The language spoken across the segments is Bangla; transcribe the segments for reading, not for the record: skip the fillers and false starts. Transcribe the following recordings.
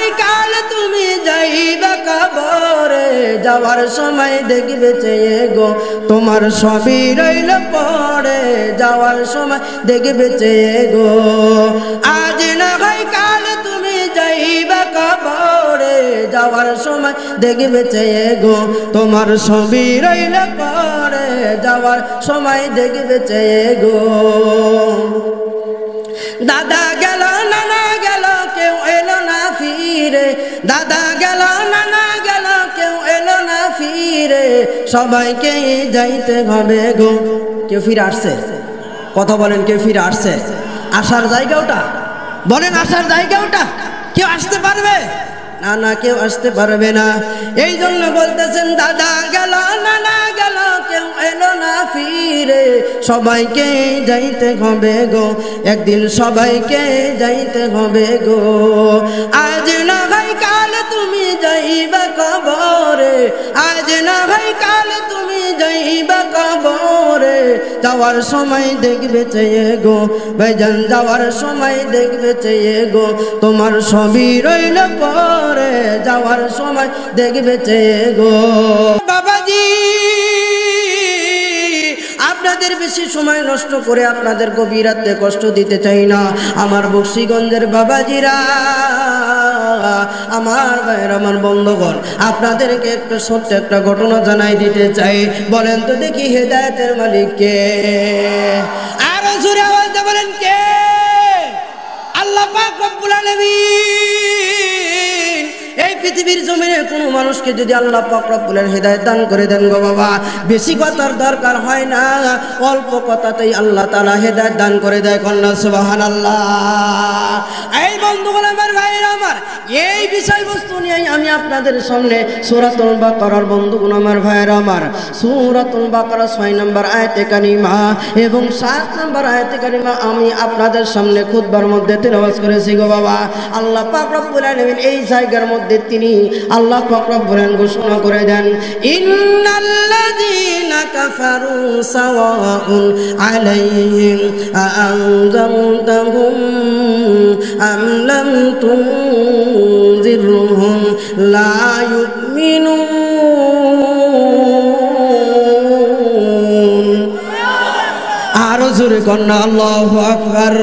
হয় কাল তুমি যাইবা কবরে, যাওয়ার সময় দেখবে চেয়ে গো তোমার সবই রইল পড়ে, যাওয়ার সময় দেখবে চেয়ে গো। আজ না হয় কাল তুমি যাইবা কবরে, যাওয়ার সময় দেখবে চেয়ে গো তোমার সবই রইল পড়ে, যাওয়ার সময় দেখবে চেয়ে গো। দাদা গেল নানা গেল কেউ এলো না ফিরে, দাদা গেল নানা গেল কেউ এলো না ফিরে, সবাইকে যাইতে হবে গো। কেউ ফিরে আসছে? কথা বলেন, কেউ ফিরে আসছে? আসার জায়গা ওটা, বলেন আসার জায়গা ওটা। কেউ আসতে পারবে না? না, কেউ আসতে পারবে না। এই জন্য বলতেছেন দাদা গেল নানা গেল কেউ এলো না ফিরে, সবাইকে যাইতে হবে গো, একদিন সবাইকে যাইতে হবে গো। আজ না ভাই কাল তুমি যাইবা কবরে, আজ না ভাই কাল তুমি যাইবা কবরে, যাওয়ার সময় দেখবে চেয়ে গো ভাইজান, যাওয়ার সময় দেখবে চেয়ে গো তোমার সবই রইল পরে, যাওয়ার সময় দেখবে চেয়ে গো। বাবাজি, আপনাদের বেশি সময় নষ্ট করে আপনাদের গভীর রাতে কষ্ট দিতে চাই না। আমার বক্সিগঞ্জের বাবাজিরা, আমার ভাইয়ের, আমার বন্ধুগণ, আপনাদেরকে একটা সত্য একটা ঘটনা জানাই দিতে চাই। বলেন তো দেখি হেদায়েতের মালিক কে? আরো জোরে আওয়াজ দিয়ে বলেন কে? আল্লাহ পাক রব্বুল আলামিন। এই পৃথিবীর জমিনে কোনো মানুষকে যদি আল্লাহ পাক রব্বুল আলামিন হেদায়েত দান করে দেন গো বাবা, বেশি কথার দরকার হয় না, অল্প কথাতেই আল্লাহ তাআলা হেদায়েত দান করে দেয়। কন্যা সুবহানাল্লাহ। এই বন্ধুগণ, আমার ভাইয়েরা আমার, এই বিষয়বস্তু নিয়ে আমি আপনাদের সামনে সূরাতুল বাকারার, বন্ধুগণ আমার ভাইয়েরা আমার, সূরাতুল বাকারা 6 নম্বর আয়াতে কারিমা এবং 7 নম্বর আয়াতে কারিমা আমি আপনাদের সামনে খুতবার মধ্যে তেলাওয়াত করেছি গো বাবা। আল্লাহ পাক রব্বুল আলামিন এই জায়গার মধ্যে তিনি আল্লাহ পাক রব্বুল আলামিন ঘোষণা করে দেন, ইন্নাল্লাযীনা কাফারু সাওয়াউন আলাইহিম আ'আনজারতাহুম আম লাম তুনজিরহুম লা ইউমিনুন। আরো জোরে কন্যা আল্লাহু আকবার।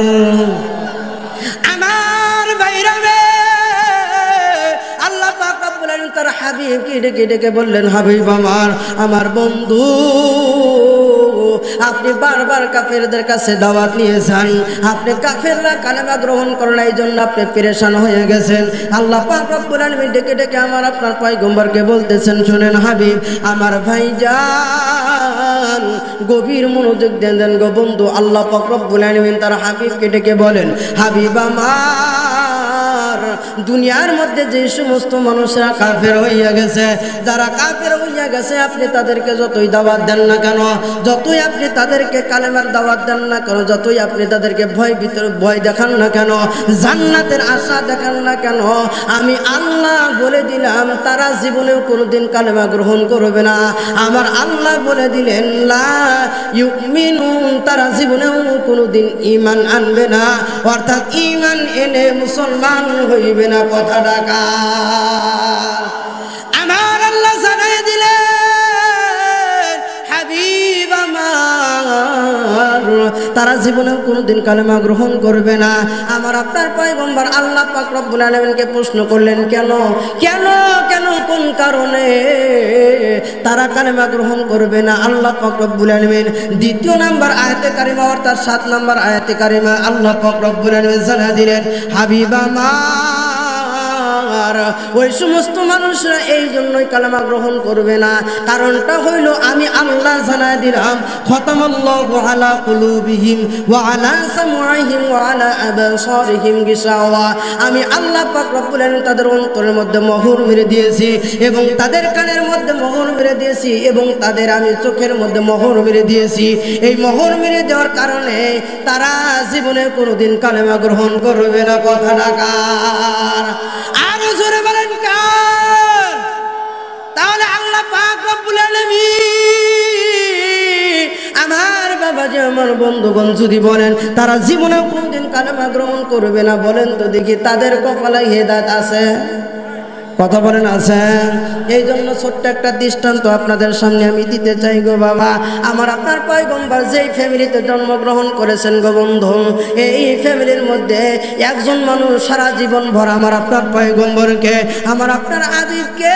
আমার ভাইরা রে, আল্লাহ পাক রব্বুল আলামিন তার হাবিবকে ডেকে ডেকে বললেন, হাবিব আমার, আমার বন্ধু, আপনি বারবার কাফেরদের কাছে দাওয়াত নিয়েছেন, আপনি কাফেররা কালেমা গ্রহণ করেন, এই জন্য আপনি পেরেশান হয়ে গেছেন। আল্লাহ পাক রব্বুল আলামিন ডেকে ডেকে আমার আপনার পয়গম্বরকে বলতেছেন, শুনেন হাবিব আমার ভাইজান, গভীর মনোযোগ দেন গো বন্ধু। আল্লাহ পাক রব্বুল আলামিন তার হাবিবকে ডেকে বলেন, হাবিব আমার, দুনিয়ার মধ্যে যে সমস্ত মানুষরা কাফের হইয়া গেছে, যারা কাফের হইয়া গেছে, আপনি তাদেরকে যতই দাওয়াত দেন না কেন, যতই আপনি তাদেরকে কালেমার দাওয়াত দেন না কেন, যতই আপনি তাদেরকে ভয় দেখান না কেন, জান্নাতের আশা দেখান না কেন, আমি আল্লাহ বলে দিলাম তারা জীবনেও কোনোদিন কালেমা গ্রহণ করবে না। আমার আল্লাহ বলে দিলেন, লা ইউমিনুন, তারা জীবনেও কোনোদিন ঈমান আনবে না, অর্থাৎ ঈমান এনে মুসলমান হইবে না। কথা ডাকা আমার আল্লাহ জানাই দিলেন, হাবিব আমার, তারা জীবনেও কোনোদিন কালেমা গ্রহণ করবে না। আমার আপনার পয়গম্বর আল্লাহ পাক রব্বুল আলামিনকে প্রশ্ন করলেন, কেন কেন কেন, কোন কারণে তারা কালেমা গ্রহণ করবে না? আল্লাহ পাক রব্বুল আলামিন 2 নম্বর আয়াতে কারিমা অর্থাৎ 7 নম্বর আয়াতে কারিমা আল্লাহ পাক রব্বুল আলামিন জানিয়ে দিলেন, হাবিব আমার, ওই সমস্ত মানুষরা এই জন্যই কালেমা গ্রহণ করবে না, কারণটা হইল আমি আল্লাহ জানাই দিলাম, খতামাল্লাহু আলা কুলুবিহিম ওয়া আলা সামউহিম ওয়া আলা আবসারিহিম গিশাওয়া, আমি আল্লাহ পাক রব্বুল আলামিন তাদের অন্তরের মধ্যে মোহর মেরে দিয়েছি এবং তাদের কানের মধ্যে মোহর মেরে দিয়েছি এবং তাদের আমি চোখের মধ্যে মোহর মেরে দিয়েছি। এই মোহর মেরে দেওয়ার কারণে তারা জীবনে কোনোদিন কালেমা গ্রহণ করবে না। কথা ডাকার আরো জোরে বলেন কার? তাহলে আল্লাহ পাক রব্বুল আলামিন আমার বাবা বাজে আমার বন্ধুগণ যদি বলেন তারা জীবনে কোনদিন কালেমা গ্রহণ করবে না, বলেন তো দেখি তাদের কপালে হেদায়েত আছে? কথা বলেন আছে? এই জন্য ছোট্ট একটা দৃষ্টান্ত আপনাদের সামনে আমি দিতে চাই গো বাবা। আমার আপনার পয়গম্বর যেই ফ্যামিলিতে জন্মগ্রহণ করেছেন গো বন্ধু, এই ফ্যামিলির মধ্যে একজন মানুষ সারা জীবন ভর আমার আপনার পয়গম্বরকে, আমার আপনার আদিবকে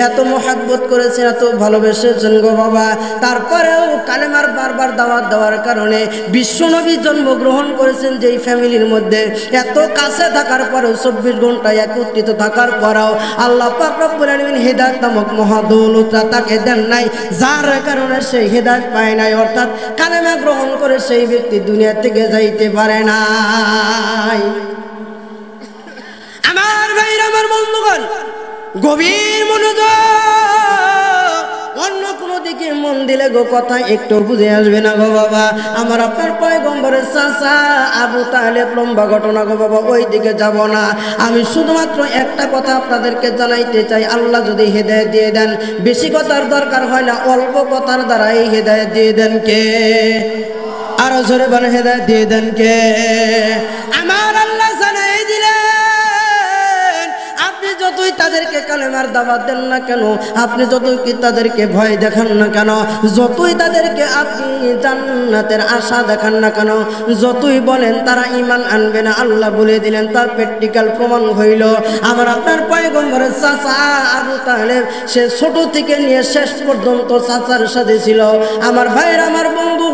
এত মহব্বত করেছেন, এত ভালোবেসেছেন গো বাবা। তারপরেও কালেমার বারবার দাওয়াত দেওয়ার কারণে বিশ্বনবী জন্মগ্রহণ করেছেন যেই ফ্যামিলির মধ্যে, এত কাছে থাকার পরেও 24 ঘন্টা একত্রিত থাকার পরেও আল্লাহ পাক রব্বুল আলামিন হেদায়েত নামক মহাদৌলতটা তাকে দেন নাই, যার কারণে সেই হেদায়েত পায় নাই, অর্থাৎ কালেমা গ্রহণ করে সেই ব্যক্তি দুনিয়া থেকে যাইতে পারে নাই। আমার ভাইরা, আমার বন্ধুগণ, গভীর মনোযোগ, অন্য কোনো দিকে মন দিলে গো কথা একটু বুঝে আসবে না গো বাবা। আমার আপনার পয়গম্বরের চাচা আবু তালেব, লম্বা ঘটনা গো বাবা, ওই দিকে যাব না। আমি শুধুমাত্র একটা কথা আপনাদেরকে জানাইতে চাই, আল্লাহ যদি হেদায়েত দিয়ে দেন, বেশি কথার দরকার হয় না, অল্প কথার দ্বারাই হেদায়েত দিয়ে দেন কে? আরো জোরে বলে, হেদায়েত দিয়ে দেন কে? আমার আল্লাহ জানাই দিলেন, আপনি যতই তাদেরকে কালেমার দাওয়াত দেন না কেন, আপনি যতই কি তাদেরকে ভয় দেখান না কেন, যতই তাদেরকে আপনি জান্নাতের আশা দেখান না কেন, যতই বলেন তারা ঈমান আনবে না, আল্লাহ বলে দিলেন, তার প্র্যাকটিক্যাল প্রমাণ হইল আমার আপনার পয়গম্বরের চাচা আবু তালেব, সে ছোট থেকে নিয়ে শেষ পর্যন্ত চাচার সাথে ছিল। আমার ভাইয়ের, আমার বন্ধু,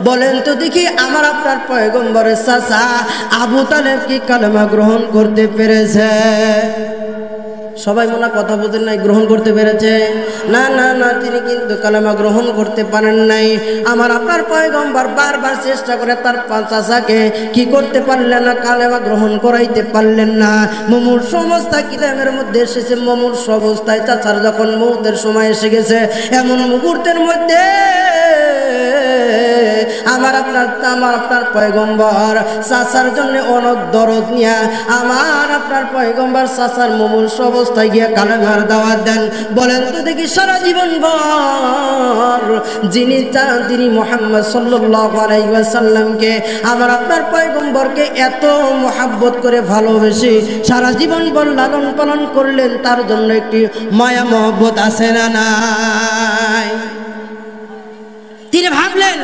বলেন তো দেখি আমার আপনার পয়গম্বরের চাচা আবু তালেব কি কালেমা গ্রহণ করতে পেরেছে? সবাই মনে কথা বলতেন নাই, গ্রহণ করতে পেরেছে? না না না, তিনি কিন্তু কালেমা গ্রহণ করতে পারেন নাই। আমার আপনার পয়গম্বর বারবার চেষ্টা করে তার চাচাকে কি করতে পারলেন না, কালেমা গ্রহণ করাইতে পারলেন না। মুমূর্ষ অবস্থায় কিতাবের মধ্যে এসেছে, মুমূর্ষ অবস্থায় চাচার যখন মৌতের সময় এসে গেছে, এমন মুহূর্তের মধ্যে আমার আপনার পয়গম্বর চাচার জন্য অনেক দরদ নিয়া আমার আপনার পয়গম্বর চাচার মুমূর্ষ অবস্থায় গিয়ে কালেমার দাওয়াত দেন। বলেন তো দেখি, সারা জীবন ভর যিনি মুহাম্মদ সাল্লাল্লাহু আলাইহি ওয়াসাল্লামকে, আমার আপনার পয়গম্বরকে এত মহব্বত করে ভালোবেসে সারা জীবন ভর লালন পালন করলেন, তার জন্য একটি মায়া মহব্বত আছে না নাই? তিনি ভাবলেন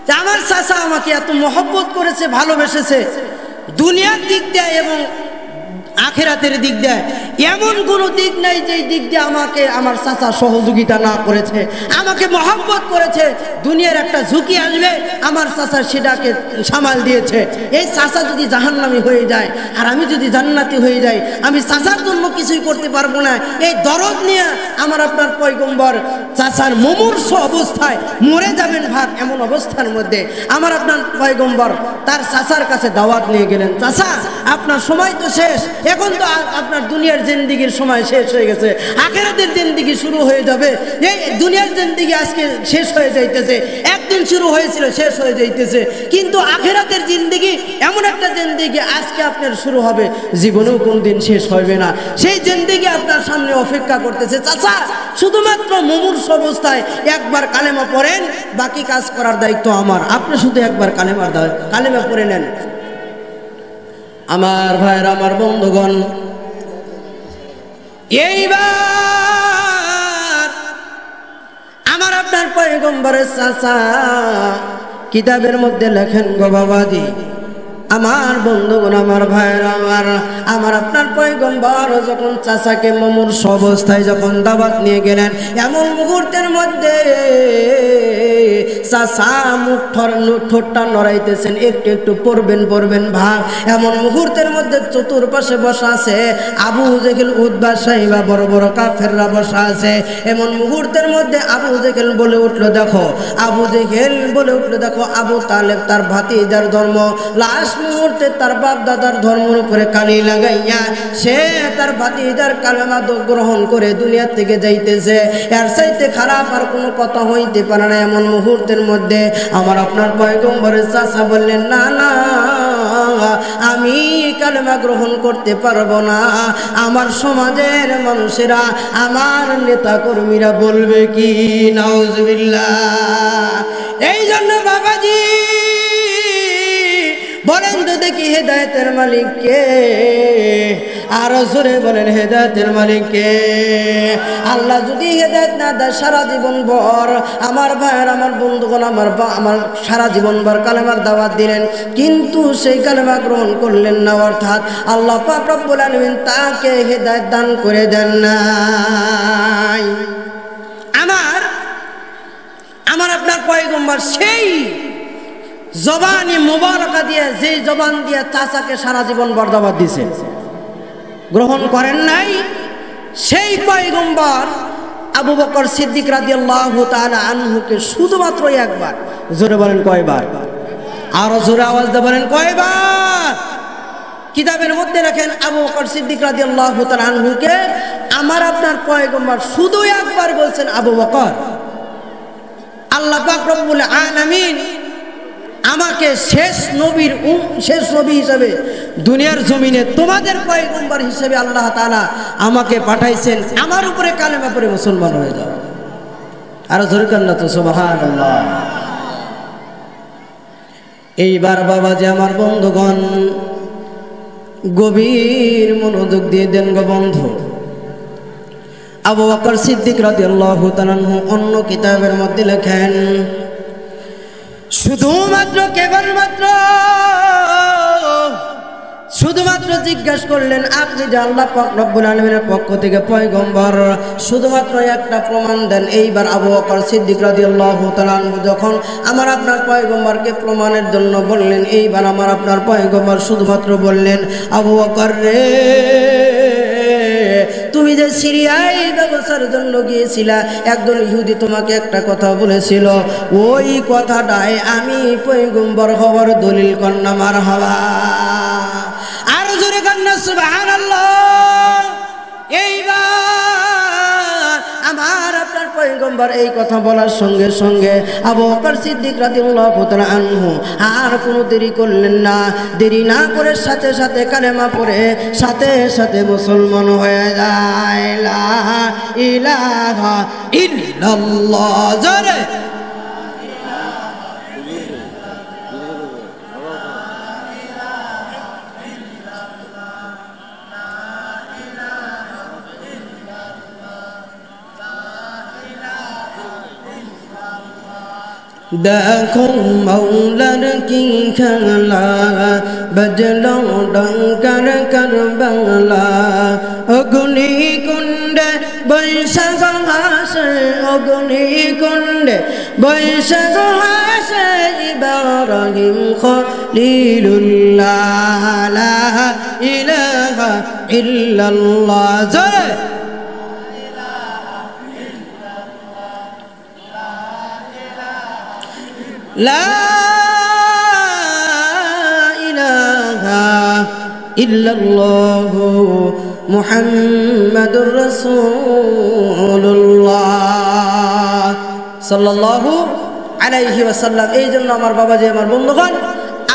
যে আমার চাচা আমাকে এত মহব্বত করেছে, ভালোবেসেছে, দুনিয়ার দিক দিয়ে এবং আখিরাতের দিক দিয়ে এমন কোনো দিক নাই যেই দিক দিয়ে আমাকে আমার চাচা সহযোগিতা না করেছে, আমাকে মহব্বত করেছে। দুনিয়ার একটা ঝুঁকি আসবে, আমার চাচা সেটাকে সামাল দিয়েছে। এই চাচা যদি জাহান্নামী হয়ে যায় আর আমি যদি জান্নাতি হয়ে যাই, আমি চাচার জন্য কিছুই করতে পারবো না। এই দরদ নিয়ে আমার আপনার পয়গম্বর চাচার মুমূর্ষ অবস্থায় মরে যাবেন ভাগ, এমন অবস্থার মধ্যে আমার আপনার পয়গম্বর তার চাচার কাছে দাওয়াত নিয়ে গেলেন। চাচা, আপনার সময় তো শেষ, এখন তো আপনার দুনিয়ার জিন্দিগির সময় শেষ হয়ে গেছে, আখিরাতের জিন্দিগি শুরু হয়ে যাবে। এই দুনিয়ার জিন্দিগি আজকে শেষ হয়ে যাইতেছে, একদিন শুরু হয়েছিল শেষ হয়ে যাইতেছে, কিন্তু আখিরাতের জিন্দিগি এমন একটা জিন্দিগি আজকে আপনার শুরু হবে, জীবনেও কোনদিন শেষ হবে না। সেই জিন্দিগি আপনার সামনে অপেক্ষা করতেছে। চাচা, শুধুমাত্র মুমূর্ষ অবস্থায় একবার কালেমা পড়েন, বাকি কাজ করার দায়িত্ব আমার, আপনি শুধু একবার কালেমা পড়ে নেন। আমার ভাইয়ের, আমার বন্ধুগণ, এইবার আমার আপনার পয়গম্বরের চাচা কিতাবের মধ্যে লেখেন গো বাবাজি, আমার বন্ধুগণ, আমার ভাইয়ের, আমার আপনার পয়গম্বর যখন চাচাকে মুমূর্ষ অবস্থায় যখন দাওয়াত নিয়ে গেলেন, এমন মুহূর্তের মধ্যে চাচা ঠোঁটটা নড়াইতেছেন, একটু একটু পড়বেন ভাগ। এমন মুহূর্তের মধ্যে চতুর্পাশে বসা আছে আবু জেহেল, উতবা, সাইবা, বড় বড় কাফেররা বসা আছে। এমন মুহূর্তের মধ্যে আবু জেহেল বলে উঠলো, দেখো আবু তালেব তার ভাতিজার ধর্ম, লাস্ট মুহূর্তে তার বাপ দাদার ধর্মের উপরে কালি লাগাইয়া সে তার ভাতিজার কালেমা গ্রহণ করে দুনিয়া থেকে যাইতেছে। এর চাইতে খারাপ আর কোনো কথা হইতে পারে না। এমন মুহূর্তের মধ্যে আমার আপনার পয়গম্বরের চাচা বললেন, না না, আমি কালেমা গ্রহণ করতে পারবো না, আমার সমাজের মানুষেরা, আমার নেতা কর্মীরা বলবে কি? নাউজুবিল্লাহ। এই জন্য বাবাজি বলেন তো দেখি হেদায়েতের মালিক কে? আর জোরে বলেন হেদায়েতের মালিক কে? আল্লাহ যদি হেদায়েত না দেয় সারা জীবন ভর, আমার ভাইয়ের, আমার বন্ধুগণ, আমার সারা জীবন ভর কালেমার দাওয়াত দিলেন, কিন্তু সেই কালেমা গ্রহণ করলেন না, অর্থাৎ আল্লাহ পাক রব্বুল আলামিন তাকে হেদায়েত দান করে দেন নাই। আমার আপনার পয়গম্বর সেই জবানি মুবারকা দিয়ে, যেই জবান দিয়ে চাচাকে সারা জীবন বরদাবাদ দিছে, গ্রহণ করেন নাই। সেই পয়গম্বর আবু বকর সিদ্দিক রাদিয়াল্লাহু তাআলা আনহুকে শুধুমাত্র একবার, জোরে বলেন কয়বার? আরো জোরে আওয়াজ দিয়ে বলেন কয়বার? কিতাবের মধ্যে রাখেন আবু বকর সিদ্দিক রাদিয়াল্লাহু তাআলা আনহুকে আমার আপনার পয়গম্বর শুধু একবার বলছেন, আবু বকর, আল্লাহ পাক রব্বুল আলামিন আমাকে শেষ নবী হিসেবে দুনিয়ার জমিনে তোমাদের পয়গম্বর হিসেবে আল্লাহ তাআলা আমাকে পাঠাইছেন, আমার উপরে কালেমা পড়ে মুসলমান হয়ে যাও। আর জোরে কান না তো সুবহানাল্লাহ। এইবার বাবাজি আমার বন্ধুগণ গভীর মনোযোগ দিয়ে দেন গো বন্ধু। আবু বকর সিদ্দিক রাদিয়াল্লাহু তাআলা অন্য কিতাবের মধ্যে লেখেন, শুধুমাত্র জিজ্ঞাসা করলেন, আপনি যে আল্লাহ পাক রব্বুল আলামিনের পক্ষ থেকে পয়গম্বর, শুধুমাত্র একটা প্রমাণ দেন। এইবার আবু বকর সিদ্দিক রাদিয়াল্লাহু তাআলা যখন আমার আপনার পয়গম্বরকে প্রমাণের জন্য বললেন, এইবার আমার আপনার পয়গম্বর শুধুমাত্র বললেন, আবু বকর রে, তুমি যে সিরিয়ায় ব্যবসার জন্য গিয়েছিলা, একজন ইহুদি তোমাকে একটা কথা বলেছিল, ওই কথাটাই আমি পয়গম্বর হওয়ার দলিল কন্যা মারহাবা। আর জোরে কন্যা সুবহানাল্লাহ। এইবার আমার আপনার পয়গম্বর এই কথা বলার সঙ্গে সঙ্গে আবু বকর সিদ্দিক রাদিয়াল্লাহু তাআলা আনহু আর কোনো দেরি করলেন না। দেরি না করে সাথে সাথে কালেমা পড়ে সাথে সাথে মুসলমান হয়ে যায়। লা ইলাহা ইল্লাল্লাহ। জোরে দেখো মৌলার কি খেলা, বজলো ডঙ্কার কারবালা, অগ্নি কুণ্ডে বৈশাখ হাসে, অগ্নি কুণ্ডে বৈশাখ হাসে, ইব্রাহিম খলিলুল্লাহ, লা ইলাহা ইল্লাল্লাহ। জয় লা ইলাহা ইল্লাল্লাহু মুহাম্মাদুর রাসূলুল্লাহ সাল্লাল্লাহু আলাইহি ওয়াসাল্লাম। এই জন্য আমার বাবাজি, আমার বন্ধুগণ,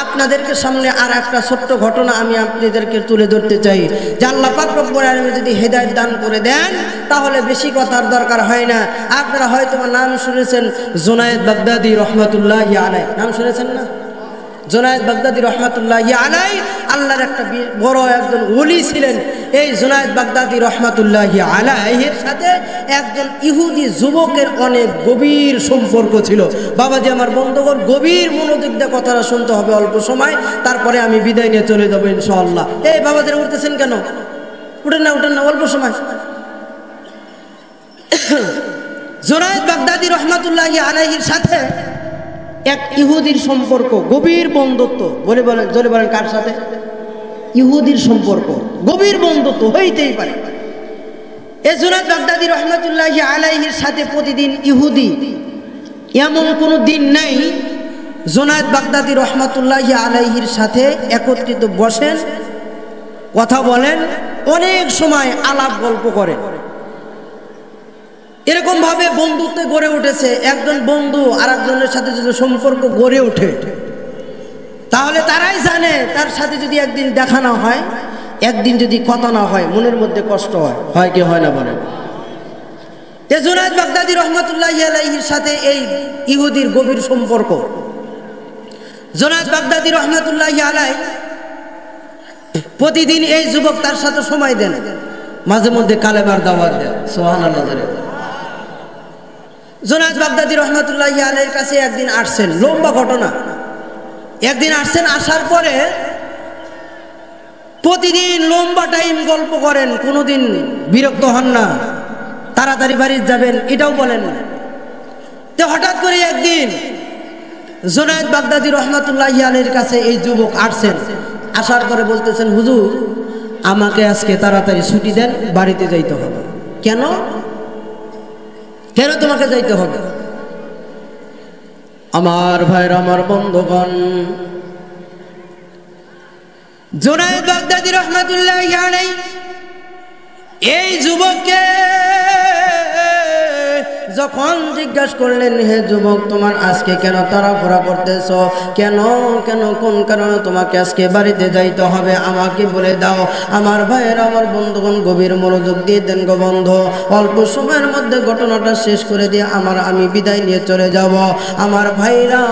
আপনাদেরকে সামনে আর একটা ছোট্ট ঘটনা আমি আপনাদেরকে তুলে ধরতে চাই যে আল্লাহ পাক রব্বুল আলামিন যদি হেদায়েত দান করে দেন তাহলে বেশি কথার দরকার হয় না। আপনারা হয়তো নাম শুনেছেন জুনায়েদ বাগদাদি রহমাতুল্লাহি আলাইহি, নাম শুনেছেন না? জুনায়েদ বাগদাদি রহমাতুল্লাহি আলাইহি আল্লাহর একটা বড় একজন ওলি ছিলেন। এই জুনায়েদ বাগদাদি রহমাতুল্লাহি আলাইহির সাথে একজন ইহুদি যুবকের অনেক গভীর সম্পর্ক ছিল। বাবাজি আমার বন্ধুগণ, গভীর মনোযোগ দিয়ে কথাটা শুনতে হবে অল্প সময়, তারপরে আমি বিদায় নিয়ে চলে যাবো ইনশাআল্লাহ। এই বাবাজিরা উঠতেছেন কেন? উঠেন না, অল্প সময়। জুনায়েদ বাগদাদি রহমাতুল্লাহি আলাইহির সাথে এক ইহুদির সম্পর্ক, গভীর বন্ধুত্ব। জোরে বলেন কার সাথে? ইহুদির সম্পর্ক, গভীর বন্ধুত্ব হইতেই পারে। এই জুনায়েদ বাগদাদি রহমাতুল্লাহি আলাইহির সাথে প্রতিদিন ইহুদি, এমন কোনো দিন নেই জুনায়েদ বাগদাদি রহমাতুল্লাহি আলাইহির সাথে একত্রিত বসেন, কথা বলেন, অনেক সময় আলাপ গল্প করেন। এরকম ভাবে বন্ধুত্ব গড়ে উঠেছে। একজন বন্ধু আর একজনের সাথে যদি সম্পর্ক গড়ে ওঠে তাহলে তারাই জানে তার সাথে যদি একদিন দেখা না হয়, একদিন যদি কথা না হয়, মনের মধ্যে কষ্ট হয়, হয় কি হয় না বলেন? জুনায়েদ বাগদাদী রহমাতুল্লাহি আলাইহির সাথে এই ইহুদির গভীর সম্পর্ক। জুনায়েদ বাগদাদী রহমাতুল্লাহি আলাইহি প্রতিদিন এই যুবক তার সাথে সময় দেন, মাঝে মধ্যে কালেমার দাওয়াত দেন। সুবহানাল্লাহ। জুনায়েদ বাগদাদী রহমাতুল্লাহি আলাইহির কাছে একদিন আসছেন, লম্বা ঘটনা। একদিন আসছেন, আসার পরে প্রতিদিন লম্বা টাইম গল্প করেন, কোনোদিন বিরক্ত হন না, তাড়াতাড়ি বাড়ি যাবেন এটাও বলেন না। তো হঠাৎ করে একদিন জুনায়েদ বাগদাদী রহমাতুল্লাহি আলাইহির কাছে এই যুবক আসছেন, আসার পরে বলতেছেন, হুজুর আমাকে আজকে তাড়াতাড়ি ছুটি দেন, বাড়িতে যাইতে হবে। কেন কেন তোমাকে যাইতে হবে? আমার ভাইর, আমার বন্ধুগণ, জুনায়েদ বাগদাদী রহমাতুল্লাহি আলাইহি এই যুবককে যখন জিজ্ঞাসা করলেন, হে যুবক তোমার আজকে কেন তাড়াহুড়া করতেছ, কেন কেন কোন কারণে তোমাকে আজকে বাড়িতে যাইতে হবে আমাকে বলে দাও। আমার ভাইয়ের, আমার বন্ধুগণ গভীর মনোযোগ দিয়ে দেন গো বন্ধু, অল্প সময়ের মধ্যে ঘটনাটা শেষ করে দিয়ে আমি বিদায় নিয়ে চলে যাব। আমার ভাইরা,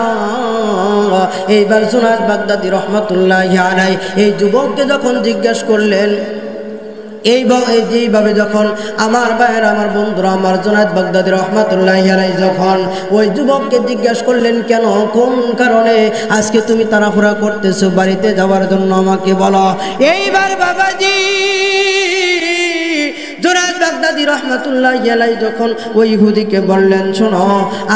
এইবার জুনায়েদ বাগদাদী রহমাতুল্লাহি আলাইহি এই যুবককে যখন জিজ্ঞাসা করলেন, এইভাবে যখন আমার ভাইয়ের, আমার বন্ধুরা, আমার জুনায়েদ বাগদাদী রহমাতুল্লাহি আলাইহি যখন ওই যুবককে জিজ্ঞাসা করলেন, কেন কোন কারণে আজকে তুমি তাড়াহুড়া করতেছো বাড়িতে যাওয়ার জন্য আমাকে বলো। এইবার বাবাজি জুনায়েদ বাগদাদী রহমাতুল্লাহি আলাইহি যখন ওই ইহুদিকে বললেন, শোনো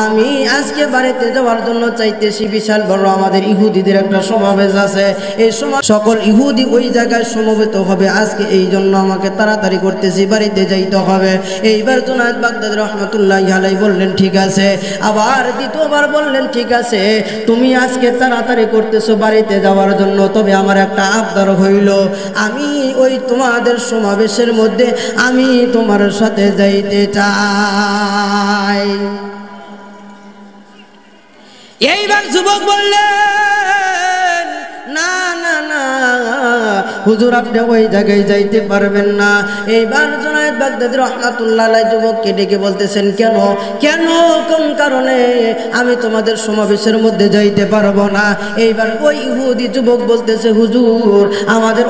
আমি আজকে বাড়িতে যাওয়ার জন্য চাইতেছি, বিশাল বড় আমাদের ইহুদিদের একটা সমাবেশ আছে, এই সকল ইহুদি ওই জায়গায় সমবেত হবে আজকে, এই জন্য আমাকে তাড়াতাড়ি করতেছি, বাড়িতে যাইতে হবে। এইবার জুনায়েদ বাগদাদী রহমাতুল্লাহি আলাইহি বললেন, ঠিক আছে। আবার দ্বিতীয়বার বললেন, ঠিক আছে তুমি আজকে তাড়াতাড়ি করতেছো বাড়িতে যাওয়ার জন্য, তবে আমার একটা আবদার হইল, আমি ওই তোমাদের সমাবেশের মধ্যে আমি তোমার সাথে যাইতে চাই। এইবার যুবক বললেন, না না না হুজুর আপনি ওই জায়গায় যাইতে পারবেন না। এইবার জুনায়েদ বাগদাদী রাহমাতুল্লাহি আলাইহি যুবককে ডেকে বলতেছেন, কেন কেন কোন কারণে আমি তোমাদের সমাবেশের মধ্যে যাইতে পারবো না? এইবার ওই ইহুদি যুবক বলতেছে, হুজুর আমাদের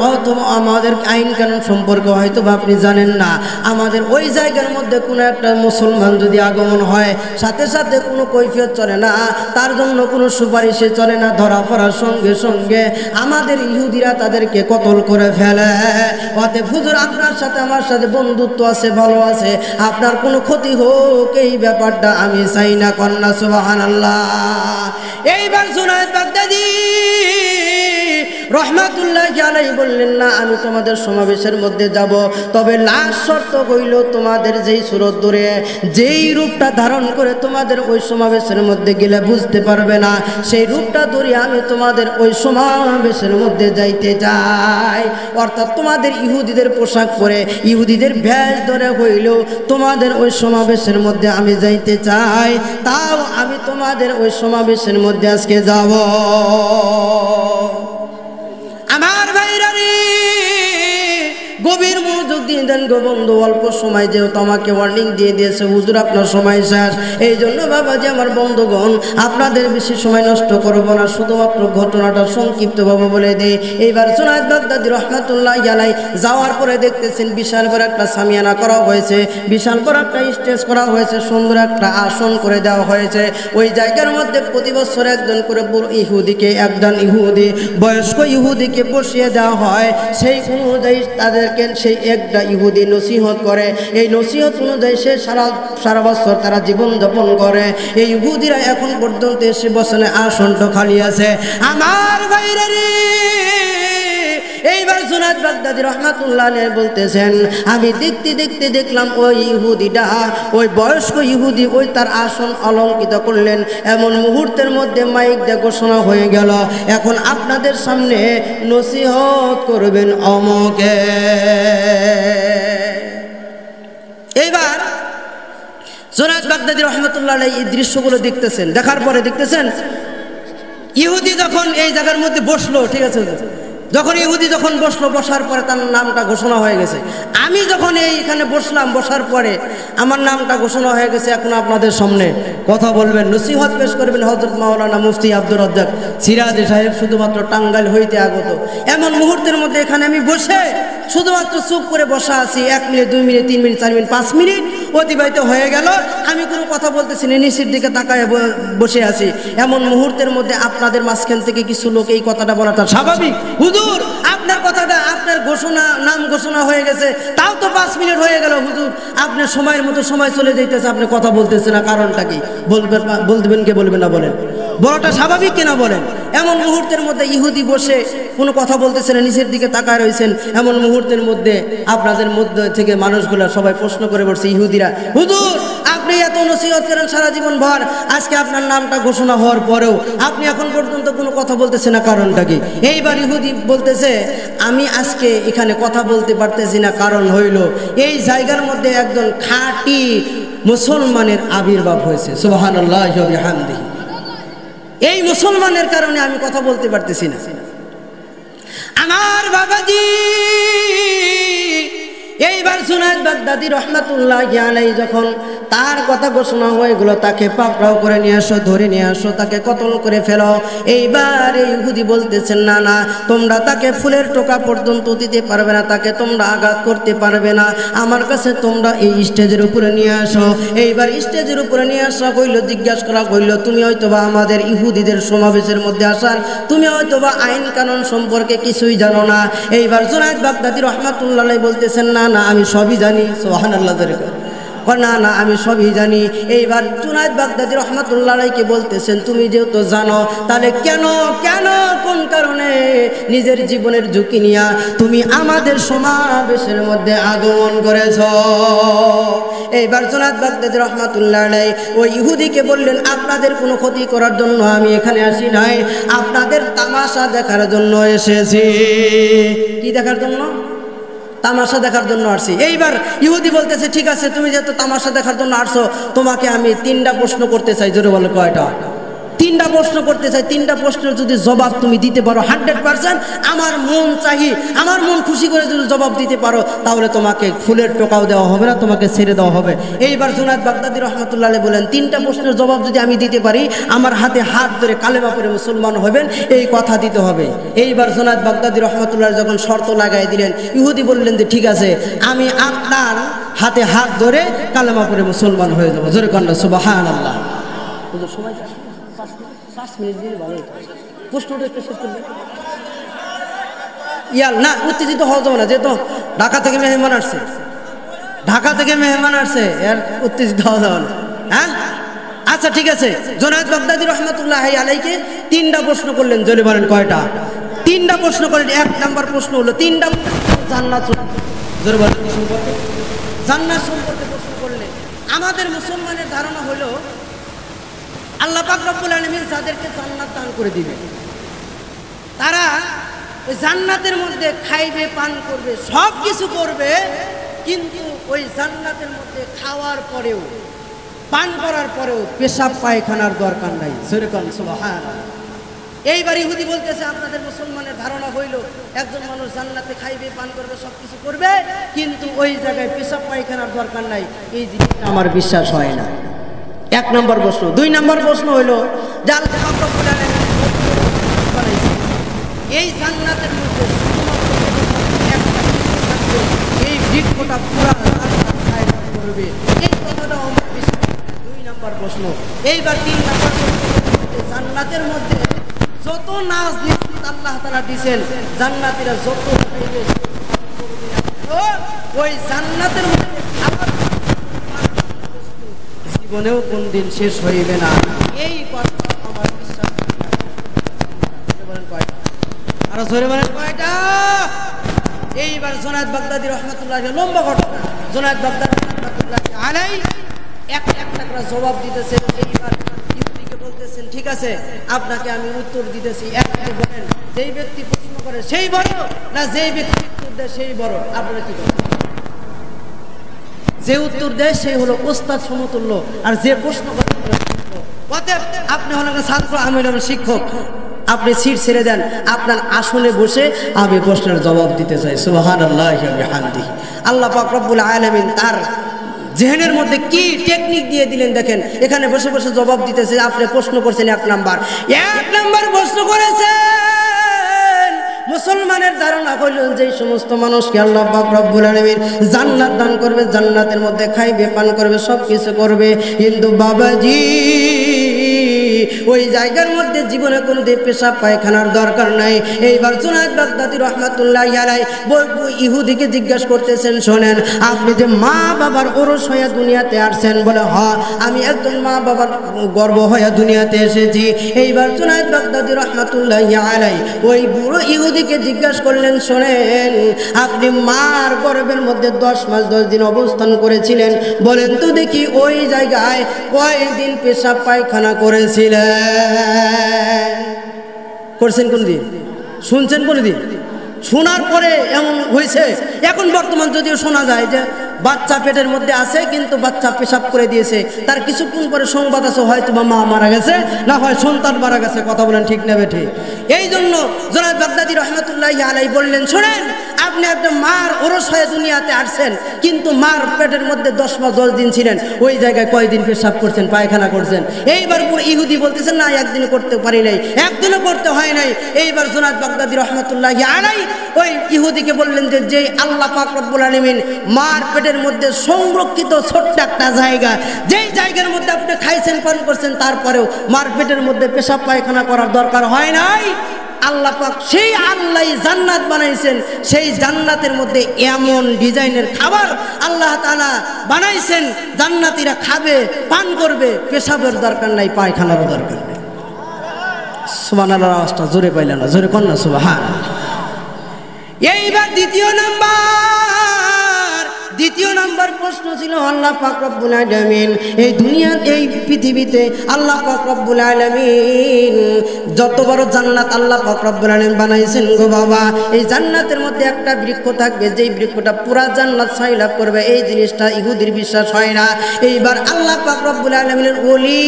আইন কানুন সম্পর্কে হয়তো আপনি জানেন না, আমাদের ওই জায়গার মধ্যে কোনো একটা মুসলমান যদি আগমন হয়, সাথে সাথে কোনো কৈফিয়ত চলে না, তার জন্য কোনো সুপারিশে চলে না, ধরা পড়ার সঙ্গে সঙ্গে আমাদের ইহুদিরা তাদেরকে কতল করে ফেলে। অতএব হুজুর আপনার সাথে আমার সাথে বন্ধুত্ব আছে, ভালো আছে, আপনার কোনো ক্ষতি হোক এই ব্যাপারটা আমি চাই না। কন্যা সুবহানাল্লাহ। এইবার জুনায়েদ বাগদাদী রহমাতুল্লাহি আলাইহি বললেন, না আমি তোমাদের সমাবেশের মধ্যে যাব, তবে লাস্ট শর্ত হইল তোমাদের যেই সুরত ধরে যেই রূপটা ধারণ করে তোমাদের ওই সমাবেশের মধ্যে গেলে বুঝতে পারবে না, সেই রূপটা ধরে আমি তোমাদের ওই সমাবেশের মধ্যে যাইতে চাই। অর্থাৎ তোমাদের ইহুদিদের পোশাক পরে ইহুদিদের ভেষ ধরে হইলেও তোমাদের ওই সমাবেশের মধ্যে আমি যাইতে চাই, তাও আমি তোমাদের ওই সমাবেশের মধ্যে আজকে যাব। আমার ভাইরা রে, গভীর মনোযোগ দিয়ে দেন গো বন্ধু, অল্প সময় যেহেতু আমাকে ওয়ার্নিং দিয়ে দিয়েছে হুজুর আপনার সময় শেষ, এই জন্য বাবাজি আমার বন্ধুগণ আপনাদের বেশি সময় নষ্ট করবো না, শুধুমাত্র ঘটনাটা সংক্ষিপ্তভাবে বলে দেই। এইবার জুনায়েদ বাগদাদী রাহমাতুল্লাহি আলাইহি যাওয়ার পরে দেখতেছেন বিশাল বড় একটা সামিয়ানা করা হয়েছে, বিশাল বড় একটা স্টেজ করা হয়েছে, সুন্দর একটা আসন করে দেওয়া হয়েছে। ওই জায়গার মধ্যে প্রতি বছর একজন করে বুড়ো ইহুদিকে, একজন ইহুদি বয়স্ক ইহুদিকে বসিয়ে দেওয়া হয়, সেই অনুযায়ী তাদেরকে সেই একটা ইহুদি নসিহত করে, এই নসিহত অনুযায়ী সে সারা বছর তারা জীবন যাপন করে। এই ইহুদিরা এখন পর্যন্ত এসে বসেন, আসনটা খালি আছে। আমার ভাইরা রে, এইবার জুনায়েদ বাগদাদী রাহমাতুল্লাহি আলাইহি বলতেছেন, আমি দেখতে দেখতে দেখলাম ওই ইহুদিটা, ওই বয়স্ক ইহুদি ওই তার আসন অলঙ্কৃত করলেন, এমন মুহূর্তের মধ্যে মাইক দিয়ে ঘোষণা হয়ে গেল, এখন আপনাদের সামনে নসিহত করবেন অমকে। এইবার জুনায়েদ বাগদাদী রাহমাতুল্লাহি আলাইহি এই দৃশ্যগুলো দেখতেছেন, দেখার পরে দেখতেছেন ইহুদি যখন এই জায়গার মধ্যে বসলো, ঠিক আছে, যখন ইহুদি যখন বসলো, বসার পরে তার নামটা ঘোষণা হয়ে গেছে। আমি যখন এইখানে বসলাম, বসার পরে আমার নামটা ঘোষণা হয়ে গেছে। এখন আপনাদের সামনে কথা বলবেন, নসিহত পেশ করবেন হযরত মাওলানা মুফতি আব্দুর রাজ্জাক সিরাজি সাহেব, শুধুমাত্র টাঙ্গাইল হইতে আগত। এমন মুহূর্তের মধ্যে এখানে আমি বসে শুধুমাত্র চুপ করে বসা আছি। 1 minute, 2 minute, 3 minute, 4 minute, 5 minute অতিবাহিত হয়ে গেল, আমি কোনো কথা বলতেছি না, নিচের দিকে তাকায় বসে আছি। এমন মুহূর্তের মধ্যে আপনাদের মাঝখান থেকে কিছু লোক এই কথাটা বলাটা স্বাভাবিক, হুজুর আপনার কথাটা, আপনার ঘোষণা, নাম ঘোষণা হয়ে গেছে, তাও তো 5 মিনিট হয়ে গেল, হুজুর আপনার সময়ের মতো সময় চলে যাইতেছে, আপনি কথা বলতেছেন না, কারণটা কি বলবেন কে বলবেন না বলেন, বড়টা স্বাভাবিক কিনা বলেন। এমন মুহূর্তের মধ্যে ইহুদি বসে কোনো কথা বলতেছেন, নিচের দিকে তাকায় রয়েছেন। এমন মুহূর্তের মধ্যে আপনাদের মধ্যে থেকে মানুষগুলা সবাই প্রশ্ন করে বলছে, ইহুদিরা, হুজুর আপনি এত নসিহত করেন সারা জীবন ভর, আজকে আপনার নামটা ঘোষণা হওয়ার পরেও আপনি এখন পর্যন্ত কোনো কথা বলতেছেন না, কারণটা কি? এইবার ইহুদি বলতেছে, আমি আজকে এখানে কথা বলতে পারতেছি না, কারণ হইল এই জায়গার মধ্যে একজন খাঁটি মুসলমানের আবির্ভাব হয়েছে, সুবহানাল্লাহি ওয়া বিহামদিহি। এই মুসলমানের কারণে আমি কথা বলতে পারতেছি না। আমার বাবাজি এইবার জুনায়েদ বাগদাদী রহমাতুল্লাহি আলাইহি যখন তার কথা ঘোষণা হয়ে গেল, তাকে পাকড়াও করে নিয়ে আসো, ধরে নিয়ে আসো, তাকে কতল করে ফেলো। এইবার এই ইহুদি বলতেছেন, না না, তোমরা তাকে ফুলের টোকা পর্যন্ত দিতে পারবে না, তাকে তোমরা আঘাত করতে পারবে না, আমার কাছে তোমরা এই স্টেজের উপরে নিয়ে আসো। এইবার স্টেজের উপরে নিয়ে আসা হইল, জিজ্ঞাসা করা হইল, তুমি হয়তোবা আমাদের ইহুদিদের সমাবেশের মধ্যে আসার, তুমি হয়তোবা আইন কানুন সম্পর্কে কিছুই জানো না। এইবার জুনায়েদ বাগদাদী রহমাতুল্লাহ আলাইহি বলতেছেন, না না আমি সবই জানি, সুবহানাল্লাহ। না না আমি সবই জানি। এইবার জুনায়েদ বাগদাদী রহমাতুল্লাহ আলাইহিকে বলতেছেন, তুমি যেহেতু জানো, তাহলে কেন কেন কোন কারণে নিজের জীবনের ঝুঁকি নিয়া তুমি আমাদের সমাবেশের মধ্যে আগমন করেছ? এইবার জুনায়েদ বাগদাদী রহমাতুল্লাহ আলাইহি ওই ইহুদিকে বললেন, আপনাদের কোনো ক্ষতি করার জন্য আমি এখানে আসি নাই, আপনাদের তামাশা দেখার জন্য এসেছি। কি দেখার জন্য? তামাশা দেখার জন্য আসছি। এইবার ইহুদি বলতেছে, ঠিক আছে, তুমি যেহেতু তামাশা দেখার জন্য আসছো, তোমাকে আমি 3টা প্রশ্ন করতে চাই। জোরে বলো, কয়টা? 3টা প্রশ্ন করতে চাই। 3টা প্রশ্নের যদি জবাব তুমি দিতে পারো 100%, আমার মন চাহি, আমার মন খুশি করে যদি জবাব দিতে পারো, তাহলে তোমাকে ফুলের টোকাও দেওয়া হবে না, তোমাকে ছেড়ে দেওয়া হবে। এইবার জুনায়েদ বাগদাদী রহমাতুল্লাহ আলাইহি বলেন, 3টা প্রশ্নের জবাব যদি আমি দিতে পারি, আমার হাতে হাত ধরে কালেমা পড়ে মুসলমান হবেন, এই কথা দিতে হবে। এইবার জুনায়েদ বাগদাদী রহমাতুল্লাহ যখন শর্ত লাগাই দিলেন, ইহুদি বললেন যে ঠিক আছে, আমি আপনার হাতে হাত ধরে কালেমা পড়ে মুসলমান হয়ে যাবো। জোরে কন্যা সুবহানাল্লাহ। সময় 5 মিনিট দিলে ভালো হতো। প্রশ্নটা একটু শেষ করবে। না, উত্তেজিত হওয়া যাবে না, যেহেতু ঢাকা থেকে মেহমান আসছে, ঢাকা থেকে মেহমান আসছে, এর উত্তেজিত হওয়া যাবে না। হ্যাঁ আচ্ছা ঠিক আছে। জুনায়েদ বাগদাদী রহমাতুল্লাহি আলাইহিকে 3টা প্রশ্ন করলেন। জোরে বলেন, কয়টা? 3টা প্রশ্ন করলেন। 1 নাম্বার প্রশ্ন হলো, 3টা জান্নাত, জোরে বলেন কি সম্পর্কে? জান্নাত সম্পর্কে প্রশ্ন করলেন। আমাদের মুসলমানের ধারণা হলো আল্লাহ পাক রব্বুল আলামিন যাদেরকে জান্নাত দান করে দিবে, তারা ওই জান্নাতের মধ্যে খাইবে, পান করবে, সব কিছু করবে, কিন্তু ওই জান্নাতের মধ্যে খাওয়ার পরেও, পান করার পরেও পেশাব পায়খানার দরকার নাই। সুবহানাল্লাহ। এইবার ইহুদি বলতেছে, আপনাদের মুসলমানের ধারণা হইল একজন মানুষ জান্নাতে খাইবে, পান করবে, সব কিছু করবে, কিন্তু ওই জায়গায় পেশাব পায়খানার দরকার নাই। এই জিনিসটা আমার বিশ্বাস হয় না। 1 নম্বর প্রশ্ন। 2 নম্বর প্রশ্ন হইল, যে আল্লাহ রাব্বুল আলামিন এই জান্নাতের মধ্যে এই বৃক্ষটা পুরা করবে, এই কথাটা আমার বিশ্বাস। 2 নম্বর প্রশ্ন। এইবার 3 নম্বর প্রশ্ন, জান্নাতের মধ্যে যত নাজ নিয়ামত আল্লাহ তাআলা দিবেন, জান্নাতীরা যত খাইবে, ওই জান্নাতের মধ্যে আবার জীবনেও কোন দিন শেষ হইবে না। এই কথা আমার বিশ্বাস। আরো জোরে বলেন, কয়টা? এইবার জুনায়েদ বাগদাদী রহমাতুল্লাহ আলাইহি, লম্বা ঘটনা, জুনায়েদ বাগদাদী রহমাতুল্লাহ আলাইহি একটা করে জবাব দিতেছেন। এইবার ইহুদিকে বলতেছেন, ঠিক আছে, আপনাকে আমি উত্তর দিতেছি, একটা বলেন, যেই ব্যক্তি প্রশ্ন করে সেই বড়, না যেই ব্যক্তি উত্তর দেয় সেই বড়? আপনারা কি বলেন? যে উত্তর দেয় সেই হলো ওস্তাদ সমতুল্য, আর যে প্রশ্ন করে অতএব আপনি হলেন ছাত্র, আমি হলাম শিক্ষক। আপনি সিট ছেড়ে দেন, আপনার আসনে বসে আমি প্রশ্নের জবাব দিতে চাই। সুবহানাল্লাহি ওয়া বিহামদিহি। আল্লাহ পাক রব্বুল আলামিন তার জেহেনের মধ্যে কি টেকনিক দিয়ে দিলেন দেখেন। এখানে বসে বসে জবাব দিতেছে। আপনি প্রশ্ন করছেন এক নাম্বার প্রশ্ন করেছেন। মুসলমানের ধারণা হইল যে সমস্ত মানুষকে আল্লাহ পাক রব্বুল আলামিন জান্নাত দান করবে, জান্নাতের মধ্যে খাইবে, পান করবে, সব কিছু করবে। কিন্তু বাবাজি ওই জায়গার মধ্যে জীবনে কোনো দিন পেশাব পায়খানার দরকার নাই। এইবার জুনায়েদ বাগদাদী রাহমাতুল্লাহি আলাইহি ইহুদিকে জিজ্ঞাসা করতেছেন, শোনেন আপনি যে মা বাবার ওরস হয়ে দুনিয়াতে আসছেন? বলে হ্যাঁ, আমি একজন মা বাবার গর্ভ হয়ে দুনিয়াতে এসেছি। এইবার জুনায়েদ বাগদাদী রাহমাতুল্লাহি আলাইহি ওই বুড়ো ইহুদিকে জিজ্ঞাসা করলেন, শোনেন আপনি মার গর্ভের মধ্যে 10 মাস 10 দিন অবস্থান করেছিলেন, বলেন তো দেখি ওই জায়গায় কয়দিন পেশাব পায়খানা করেছিলেন? করছেন কোনদিন? শুনছেন কোনদিন? শোনার পরে এমন হয়েছে। এখন বর্তমান যদিও শোনা যায় যে বাচ্চা পেটের মধ্যে আছে কিন্তু বাচ্চা পেশাব করে দিয়েছে, তার কিছুক্ষণ পরে সংবাদ আছে হয়তো বা মা মারা গেছে, না হয় সন্তান মারা গেছে। কথা বলেন ঠিক না বেঠি? এই জন্য জুনায়েদ বাগদাদী রাহমাতুল্লাহি আলাইহি বললেন, শোনেন আপনি একটা মার ওরস হয়ে দুনিয়াতে আসছেন, কিন্তু মার পেটের মধ্যে 10 মাস 10 দিন ছিলেন, ওই জায়গায় কয়দিন পেশাব করছেন, পায়খানা করছেন? এইবার পুরো ইহুদি বলতেছেন, না একদিনও করতে পারি নাই, একদিনও করতে হয় নাই। এইবার জুনায়েদ বাগদাদী রাহমাতুল্লাহি আলাইহি ওই ইহুদিকে বললেন যে যেই আল্লাহ পাক রব্বুল আলামিন মার পেটের মধ্যে সংরক্ষিত ছোট্ট একটা জায়গা, যেই জায়গার মধ্যে আপনি খাইছেন, পান করছেন, তারপরেও মার পেটের মধ্যে পেশাব পায়খানা করার দরকার হয় নাই। আল্লাহ পাক সেই আল্লাহই জান্নাত বানাইছেন, সেই জান্নাতের মধ্যে এমন ডিজাইনের খাবার আল্লাহ তাআলা বানাইছেন, জান্নাতীরা খাবে, পান করবে, পেশাবের দরকার নাই, পায়খানারও দরকার নেই। সুবহানাল্লাহ, আওয়াজটা জোরে পাইলেন না? জোরে কোন না সুবহানাল্লাহ। এইবার দ্বিতীয় নাম্বার প্রশ্ন ছিল আল্লাহ পাক রব্বুল আলামিন এই দুনিয়ার এই পৃথিবীতে আল্লাহ পাক রব্বুল আলামিন যত বড় জান্নাত আল্লাহ পাক রব্বুল আলামিন বানাইছেন গো বাবা, এই জান্নাতের মধ্যে একটা বৃক্ষ থাকবে, যেই বৃক্ষটা পুরা জান্নাত ছাই লাভ করবে। এই জিনিসটা ইহুদির বিশ্বাস হয় না। এইবার আল্লাহ পাক রব্বুল আলামিনের ওলি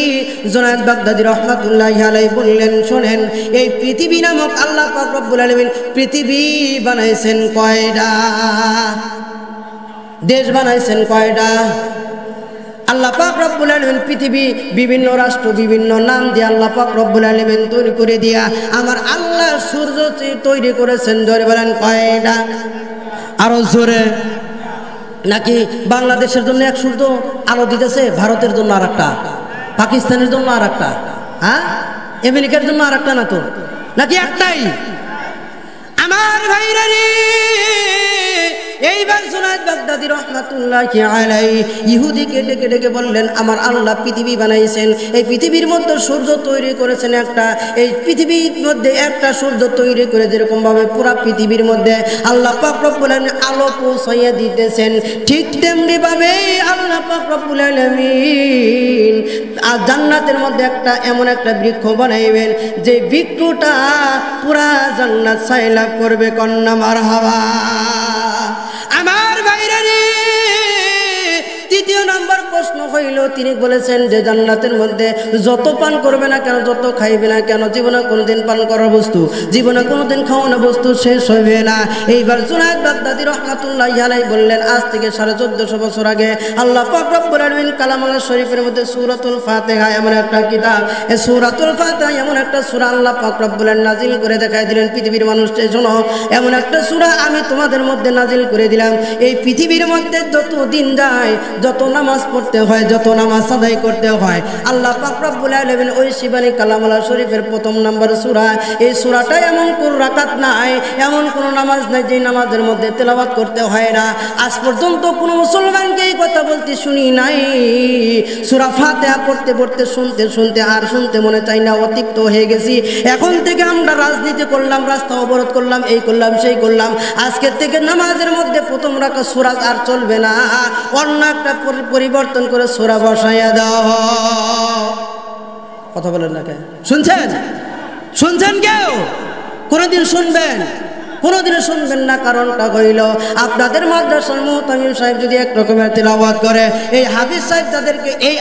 জুনায়েদ বাগদাদী রাহমাতুল্লাহি আলাইহি বললেন, শোনেন এই পৃথিবী নামক আল্লাহ পাক রব্বুল আলামিন পৃথিবী বানাইছেন কয়টা? দেশ বানাইছেন কয়টা? আল্লাহ পাক রব্বুল আলামিন পৃথিবী বিভিন্ন রাষ্ট্র বিভিন্ন নাম দিয়ে আল্লাহ পাক রব্বুল আলামিন তৈরি করে দিয়া আমার আল্লাহ সূর্য তৈরি করেছেন। জোরে বলেন কয়টা? আরো জোরে। নাকি বাংলাদেশের জন্য এক সূর্য আলো দিতেছে, ভারতের জন্য আর একটা, পাকিস্তানের জন্য আর একটা, হ্যাঁ আমেরিকার জন্য আর একটা, না তো? নাকি একটাই? আমার ভাইরা রে, এইবার জুনায়েদ বাগদাদী রাহমাতুল্লাহি আলাইহি ইহুদিকে ডেকে ডেকে বললেন, আমার আল্লাহ পৃথিবী বানাইছেন, এই পৃথিবীর মধ্যে সূর্য তৈরি করেছেন একটা, এই পৃথিবীর মধ্যে একটা সূর্য তৈরি করে যেরকম ভাবে পুরা পৃথিবীর মধ্যে আল্লাহ পাক রব্বুল আলামিন আলো পৌঁছাইয়া দিতেছেন, ঠিক তেমনি ভাবে আল্লাহ পাক রব্বুল আলামিন আর জান্নাতের মধ্যে একটা এমন একটা বৃক্ষ বানাইবেন যে বৃক্ষটা পুরা জান্নাত ছাই লাভ করবে। কন্যা মারহাবা। আমার ভাইরা রে, তৃতীয় নাম্বার প্রশ্ন হইল, তিনি বলেছেন যে জান্নাতের মধ্যে যত পান করবে না কেন, যত খাইবে না কেন, জীবনে কোনোদিন পান করার বস্তু, জীবনে কোনোদিন খাওয়ানো বস্তু শেষ হইবে না। এইবার জুনায়েদ বাগদাদী রাহমাতুল্লাহি আলাইহি বললেন, আজ থেকে 1450 বছর আগে আল্লাহ পাক রব্বুল আলামিন কালামুল্লাহ শরীফের মধ্যে সূরাতুল ফাতিহা এমন একটা কিতাব, এই সূরাতুল ফাতিহা এমন একটা সূরা আল্লাহ পাক রব্বুল আলামিন নাজিল করে দেখাই দিলেন, পৃথিবীর মানুষকে শোনো, এমন একটা সূরা আমি তোমাদের মধ্যে নাজিল করে দিলাম। এই পৃথিবীর মধ্যে যত দিন যায়, যত নামাজ পড়তে হয়, যত নামাজ আদায় করতে হয়, আল্লাহ পাক রব্বুল আলামিন ওই শিবানী কালামুল্লাহ শরীফের প্রথম নাম্বার সূরা, এই সূরাটা এমন কোন রাকাত নাই, এমন কোন নামাজ নাই যে নামাজের মধ্যে তেলাওয়াত করতে হয় না। আজ পর্যন্ত কোনো মুসলমানকে এই কথা বলতে শুনি নাই। সূরা ফাতিহা পড়তে পড়তে শুনতে শুনতে আর শুনতে মনে চাই না, অতিপ্ত হয়ে গেছি। এখন থেকে আমরা রাজনীতি করলাম, রাস্তা অবরোধ করলাম, এই করলাম সেই করলাম, আজকের থেকে নামাজের মধ্যে প্রথম রাকাত সূরা আর চলবে না, অন্য একটা পরিবর্তন করে সূরা বসাইয়া দাও। কথা বলেন না কেন? শুনছেন? শুনছেন কেউ? কোনদিন শুনবেন? কোনোদিনও শুনবেন না। কারণটা হইল আপনাদের মাদ্রাসার মুহতামিম সাহেব যদি এক রকমের তিলাওয়াত করে, এই হাফিজ সাহেব তাদেরকে এই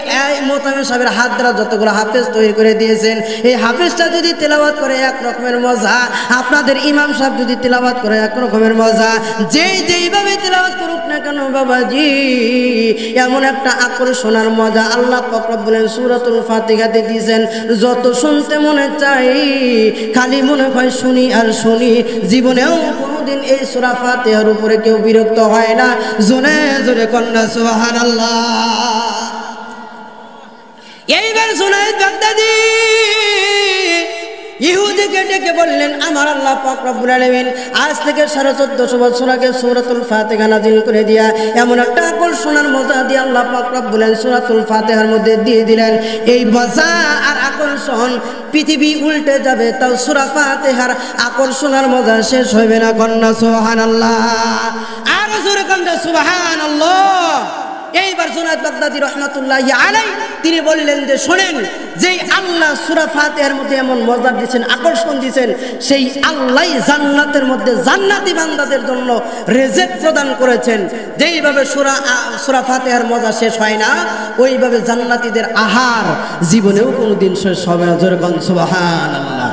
মুহতামিম সাহেবের হাত দ্বারা যতগুলো হাফেজ তৈরি করে দিয়েছেন, এই হাফেজটা যদি তিলাওয়াত করে এক রকমের মজা, আপনাদের ইমাম সাহেব যদি তিলাওয়াত করে এক রকমের মজা। যেইভাবে তিলাওয়াত করুক না কেন বাবাজি, এমন একটা আকর্ষণের মজা আল্লাহ পাক বলেন সূরাতুল ফাতিহাতে দিয়েছেন, যত শুনতে মনে চাই খালি মনে হয় শুনি আর শুনি। জীবনেও কোনোদিন এই সূরা ফাতিহার উপরে কেউ বিরক্ত হয় না। জোরে জোরে কন্যা সুবহানাল্লাহ। এইবার জুনায়েদ বাগদাদী ইহুদিকে ডেকে বললেন, আমার আল্লাহ পাক রব্বুল আলামিন আজ থেকে 1450 বছর আগে সূরাতুল ফাতিহা নাযিল করে দিয়া এমন একটা আকর্ষণের মজা দিয়ে আল্লাহ পাক রব্বুল আলামিন সূরাতুল ফাতিহার মধ্যে দিয়ে দিলেন। এই মজা আর আকর্ষণ পৃথিবী উল্টে যাবে, তাও সূরা ফাতিহার আকর্ষণের মজা শেষ হবে না। কন্যা সুবহানাল্লাহ, আর জোরে কন্যা সুবহানাল্লাহ। এইবার জুনায়েদ বাগদাদী রহমাতুল্লাহি আলাইহি তিনি বললেন যে শোনেন, যেই আল্লাহ সূরা ফাতিহার মধ্যে এমন মজা দিয়েছেন, আকর্ষণ দিয়েছেন, সেই আল্লাহই জান্নাতের মধ্যে জান্নাতি বান্দাদের জন্য রিজিক প্রদান করেছেন। যেইভাবে সূরা ফাতিহার মজা শেষ হয় না, ওইভাবে জান্নাতীদের আহার জীবনেও কোনোদিন শেষ হবে না। জোরে বলুন সুবহানাল্লাহ।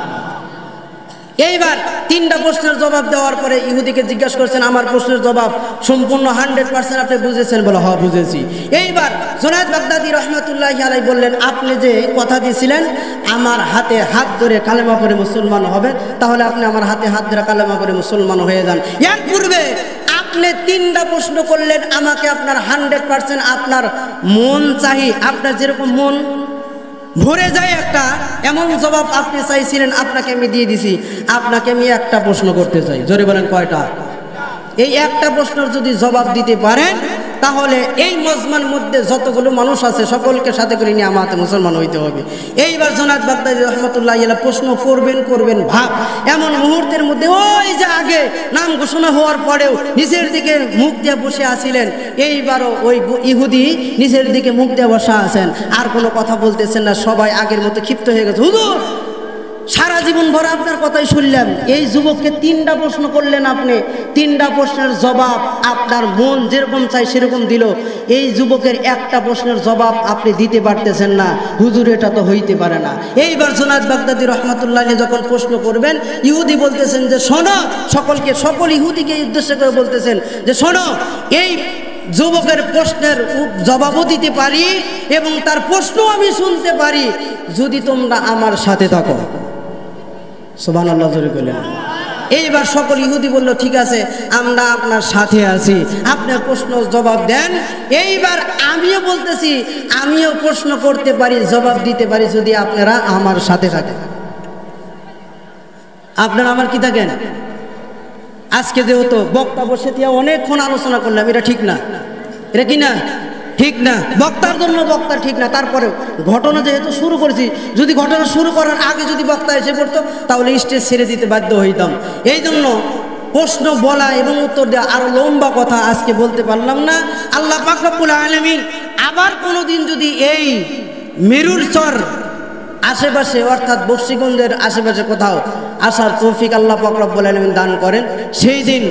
এইবার 3টা প্রশ্নের জবাব দেওয়ার পরে ইহুদিকে জিজ্ঞাসা করছেন, আমার প্রশ্নের জবাব সম্পূর্ণ 100% আপনি বুঝেছেন? বলে হ্যাঁ বুঝেছি। এইবার জুনায়েদ বাগদাদী রহমাতুল্লাহি আলাইহি বললেন, আপনি যে কথা দিয়েছিলেন আমার হাতে হাত ধরে কালেমা পড়ে মুসলমান হবে, তাহলে আপনি আমার হাতে হাত ধরে কালেমা পড়ে মুসলমান হয়ে যান। এর পূর্বে আপনি 3টা প্রশ্ন করলেন আমাকে, আপনার 100% আপনার মন চাহি, আপনার যেরকম মন ভরে যায় একটা, এমন জবাব আপনি চাইছিলেন, আপনাকে আমি দিয়ে দিছি। আপনাকে আমি একটা প্রশ্ন করতে চাই, জোরে বলেন কয়টা? এই একটা প্রশ্নের যদি জবাব দিতে পারেন, তাহলে এই মজমার মধ্যে যতগুলো মানুষ আছে সকলকে সাথে করে নিয়ে আমাকে মুসলমান হইতে হবে। এইবার জুনায়েদ বাগদাদী রাহমাতুল্লাহি আলাইহি প্রশ্ন করবেন ভাব, এমন মুহূর্তের মধ্যে ওই যে আগে নাম ঘোষণা হওয়ার পরেও নিচের দিকে মুখ দিয়ে বসে আছিলেন, এইবারও ওই ইহুদি নিচের দিকে মুখ দিয়ে বসা আছেন, আর কোনো কথা বলতেছেন না। সবাই আগের মতো ক্ষিপ্ত হয়ে গেছে, হুজুর সারা জীবন ভর আপনার কথাই শুনলাম, এই যুবককে 3টা প্রশ্ন করলেন আপনি, 3টা প্রশ্নের জবাব আপনার মন যেরকম চাই সেরকম দিল, এই যুবকের একটা প্রশ্নের জবাব আপনি দিতে পারতেছেন না, হুজুর এটা তো হইতে পারে না। এইবার জুনায়েদ বাগদাদী রাহমাতুল্লাহি যখন প্রশ্ন করবেন, ইহুদি বলতেছেন যে শোনো, সকল ইহুদিকে উদ্দেশ্য করে বলতেছেন যে শোনো, এই যুবকের প্রশ্নের জবাবও দিতে পারি এবং তার প্রশ্ন আমি শুনতে পারি যদি তোমরা আমার সাথে থাকো। সুবহানাল্লাহ জোরে বলেন। এইবার সকল ইহুদি বলল, ঠিক আছে আমরা আপনার সাথে আছি, আপনার প্রশ্ন জবাব দেন। এইবার আমিও বলতেছি, আমিও প্রশ্ন করতে পারি, জবাব দিতে পারি যদি আপনারা আমার সাথে থাকেন। আপনারা আমার কি থাকেন? আজকে যেহেতু বক্তা বসে দিয়ে অনেকক্ষণ আলোচনা করলাম, এটা ঠিক না, এটা কি না ঠিক না, বক্তার জন্য বক্তা ঠিক না। তারপরেও ঘটনা যেহেতু শুরু করেছি, যদি ঘটনা শুরু করার আগে যদি বক্তা এসে পড়তো তাহলে স্টেজ ছেড়ে দিতে বাধ্য হইতাম। এই জন্য প্রশ্ন বলা এবং উত্তর দেওয়া, আরো লম্বা কথা আজকে বলতে পারলাম না। আল্লাহ পাক রব্বুল আলামিন আবার কোনোদিন যদি এই মেরুর চর আশেপাশে অর্থাৎ বক্সিগঞ্জের আশেপাশে কোথাও আসার তৌফিক আল্লাহ পাক রব্বুল আলামিন দান করেন, সেই দিন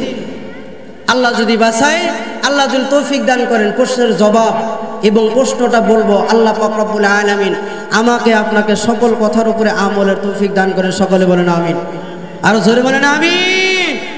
আল্লাহ যদি বাঁচায়, আল্লাহ যদি তৌফিক দান করেন, প্রশ্নের জবাব এবং প্রশ্নটা বলবো, আল্লাহ পাক রব্বুল আলামিন আমাকে আপনাকে সকল কথার উপরে আমলের তৌফিক দান করেন। সকলে বলেন আমিন, আরো জোরে বলেন আমিন।